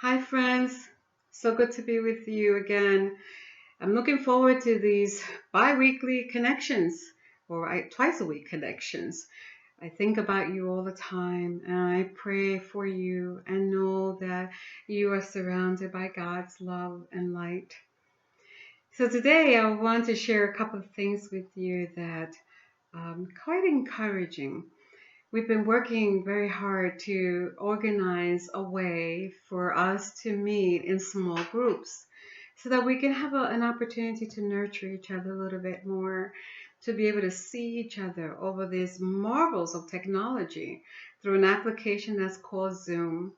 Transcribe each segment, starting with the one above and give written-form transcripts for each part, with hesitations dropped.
Hi, friends. So good to be with you again. I'm looking forward to these bi weekly connections or twice a week connections. I think about you all the time and I pray for you and know that you are surrounded by God's love and light. So, today I want to share a couple of things with you that quite encouraging. We've been working very hard to organize a way for us to meet in small groups so that we can have an opportunity to nurture each other a little bit more, to be able to see each other over these marvels of technology through an application that's called Zoom.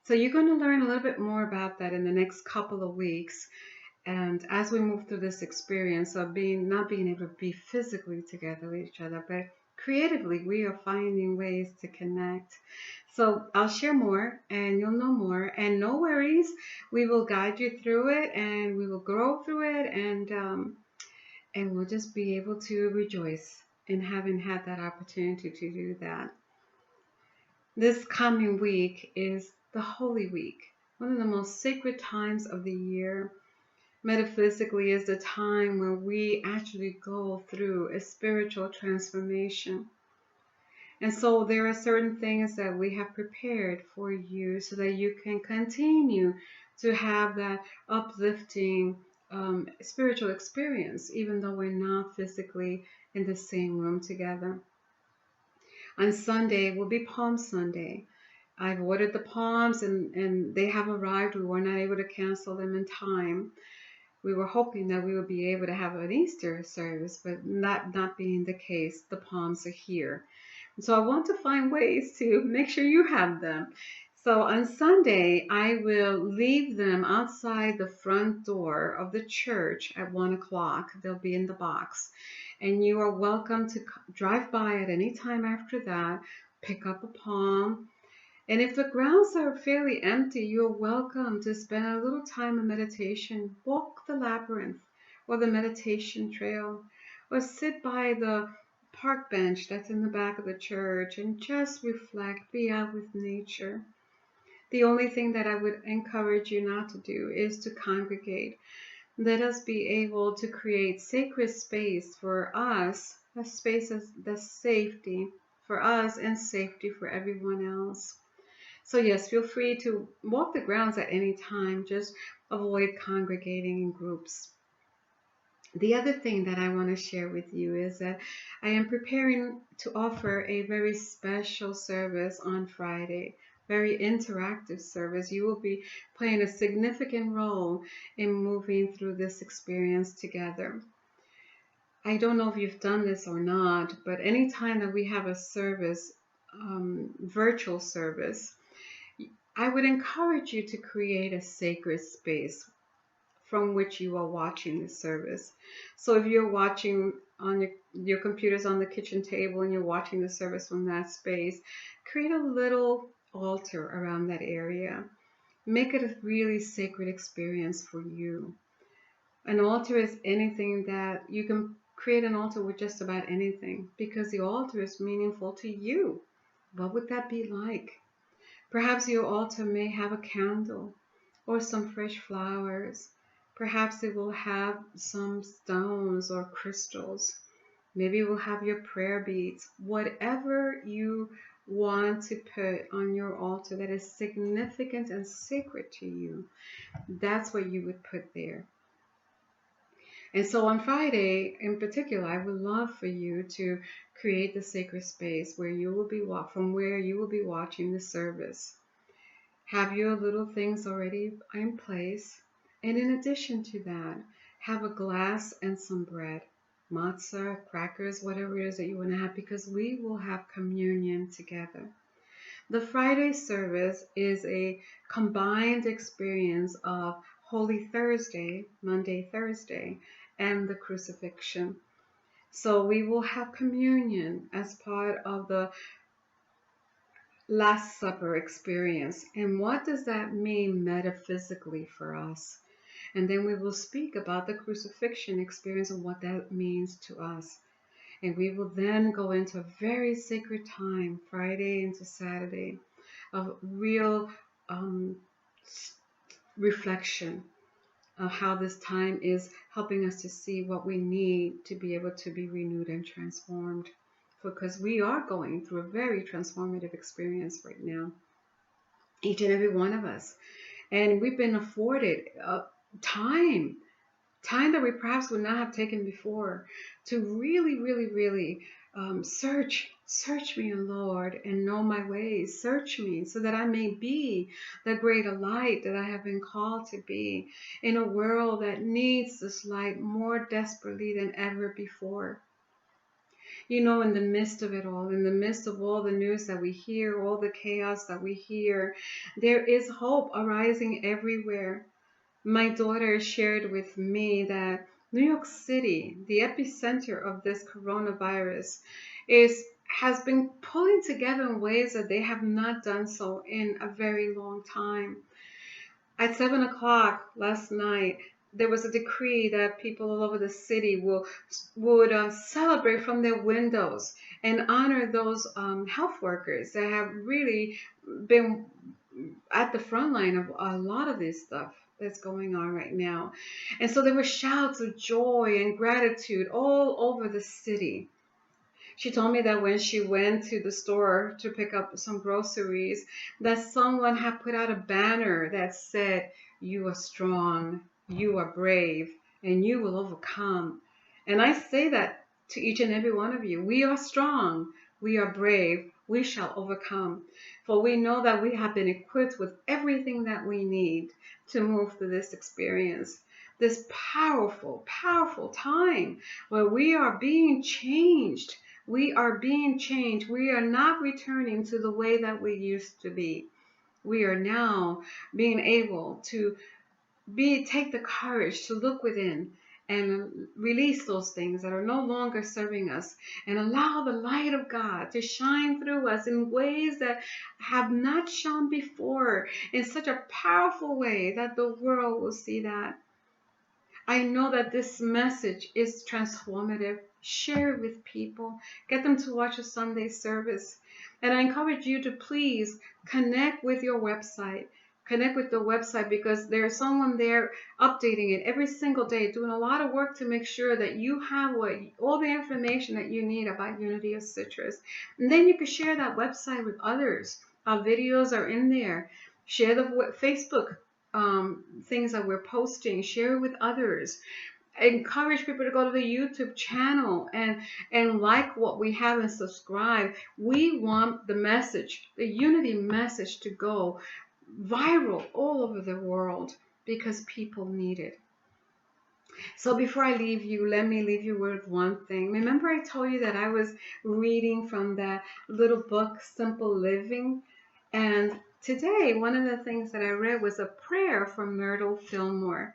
So you're going to learn a little bit more about that in the next couple of weeks. And as we move through this experience of being not being able to be physically together with each other, but creatively, we are finding ways to connect. So I'll share more and you'll know more. And no worries, we will guide you through it and we will grow through it and we'll just be able to rejoice in having had that opportunity to do that. This coming week is the Holy Week, one of the most sacred times of the year. Metaphysically is the time where we actually go through a spiritual transformation. And so there are certain things that we have prepared for you so that you can continue to have that uplifting spiritual experience, even though we're not physically in the same room together. On Sunday will be Palm Sunday. I've ordered the palms and they have arrived. We were not able to cancel them in time. We were hoping that we would be able to have an Easter service, but not being the case, the palms are here. So I want to find ways to make sure you have them. So on Sunday, I will leave them outside the front door of the church at 1 o'clock. They'll be in the box. And you are welcome to drive by at any time after that, pick up a palm, and if the grounds are fairly empty, you're welcome to spend a little time in meditation. Walk the labyrinth or the meditation trail, or sit by the park bench that's in the back of the church and just reflect, be out with nature. The only thing that I would encourage you not to do is to congregate. Let us be able to create sacred space for us, a space that's safety for us and safety for everyone else. So, yes, feel free to walk the grounds at any time. Just avoid congregating in groups. The other thing that I want to share with you is that I am preparing to offer a very special service on Friday, very interactive service. You will be playing a significant role in moving through this experience together. I don't know if you've done this or not, but anytime that we have a service, virtual service, I would encourage you to create a sacred space from which you are watching the service. So if you're watching on your computer's on the kitchen table and you're watching the service from that space, create a little altar around that area. Make it a really sacred experience for you. An altar is anything that you can create an altar with just about anything because the altar is meaningful to you. What would that be like? Perhaps your altar may have a candle or some fresh flowers. Perhaps it will have some stones or crystals. Maybe it will have your prayer beads. Whatever you want to put on your altar that is significant and sacred to you, that's what you would put there. And so on Friday, in particular, I would love for you to create the sacred space where you will be from where you will be watching the service. Have your little things already in place. And in addition to that, have a glass and some bread, matzah, crackers, whatever it is that you want to have, because we will have communion together. The Friday service is a combined experience of Holy Thursday, Monday, Thursday, and the crucifixion. So we will have communion as part of the Last Supper experience. And what does that mean metaphysically for us? And then we will speak about the crucifixion experience and what that means to us. And we will then go into a very sacred time, Friday into Saturday, of real reflection of how this time is helping us to see what we need to be able to be renewed and transformed. Because we are going through a very transformative experience right now, each and every one of us. And we've been afforded time, time that we perhaps would not have taken before to really, really, really search me, O Lord, and know my ways. Search me so that I may be the greater light that I have been called to be in a world that needs this light more desperately than ever before. You know, in the midst of it all, in the midst of all the news that we hear, all the chaos that we hear, there is hope arising everywhere. My daughter shared with me that New York City, the epicenter of this coronavirus, has been pulling together in ways that they have not done so in a very long time. At 7 o'clock last night, there was a decree that people all over the city would celebrate from their windows and honor those health workers that have really been at the front line of a lot of this stuff that's going on right now. And so there were shouts of joy and gratitude all over the city. She told me that when she went to the store to pick up some groceries, that someone had put out a banner that said, "You are strong, you are brave, and you will overcome." And I say that to each and every one of you. We are strong, we are brave, we shall overcome. For we know that we have been equipped with everything that we need to move through this experience. This powerful, powerful time where we are being changed. We are being changed. We are not returning to the way that we used to be. We are now being able to take the courage to look within and release those things that are no longer serving us and allow the light of God to shine through us in ways that have not shone before, in such a powerful way that the world will see that. I know that this message is transformative. Share it with people. Get them to watch a Sunday service. And I encourage you to please connect with your website. Connect with the website, because there's someone there updating it every single day, doing a lot of work to make sure that you have all the information that you need about Unity of Citrus. And then you can share that website with others. Our videos are in there. Share the Facebook things that we're posting. Share it with others. Encourage people to go to the YouTube channel and like what we have and subscribe. We want the message, the Unity message, to go viral all over the world because people need it. So before I leave you, let me leave you with one thing. Remember I told you that I was reading from that little book, Simple Living? And today, one of the things that I read was a prayer from Myrtle Fillmore.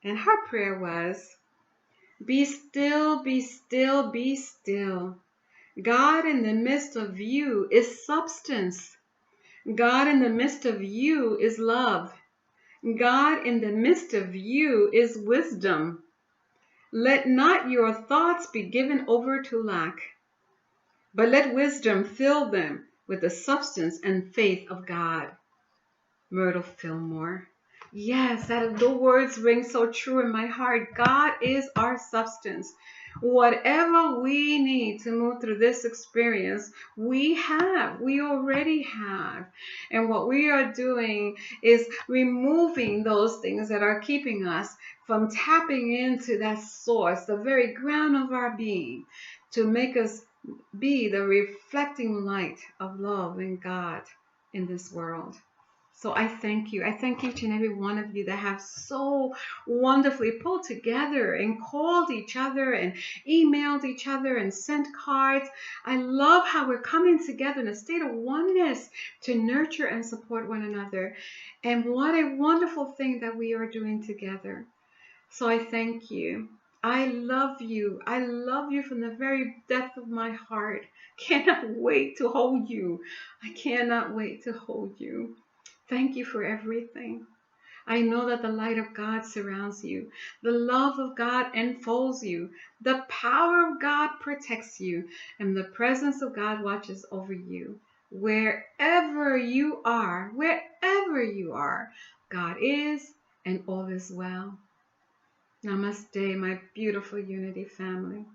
And her prayer was, "Be still, be still, be still. God in the midst of you is substance. God in the midst of you is love. God in the midst of you is wisdom. Let not your thoughts be given over to lack, but let wisdom fill them with the substance and faith of God." Myrtle Fillmore. Yes, the words ring so true in my heart. God is our substance. Whatever we need to move through this experience, we already have. And what we are doing is removing those things that are keeping us from tapping into that source, the very ground of our being, to make us be the reflecting light of love and God in this world. So I thank you. I thank each and every one of you that have so wonderfully pulled together and called each other and emailed each other and sent cards. I love how we're coming together in a state of oneness to nurture and support one another. And what a wonderful thing that we are doing together. So I thank you. I love you. I love you from the very depth of my heart. Cannot wait to hold you. I cannot wait to hold you. Thank you for everything. I know that the light of God surrounds you. The love of God enfolds you. The power of God protects you. And the presence of God watches over you. wherever you are, God is and all is well. Namaste, my beautiful Unity family.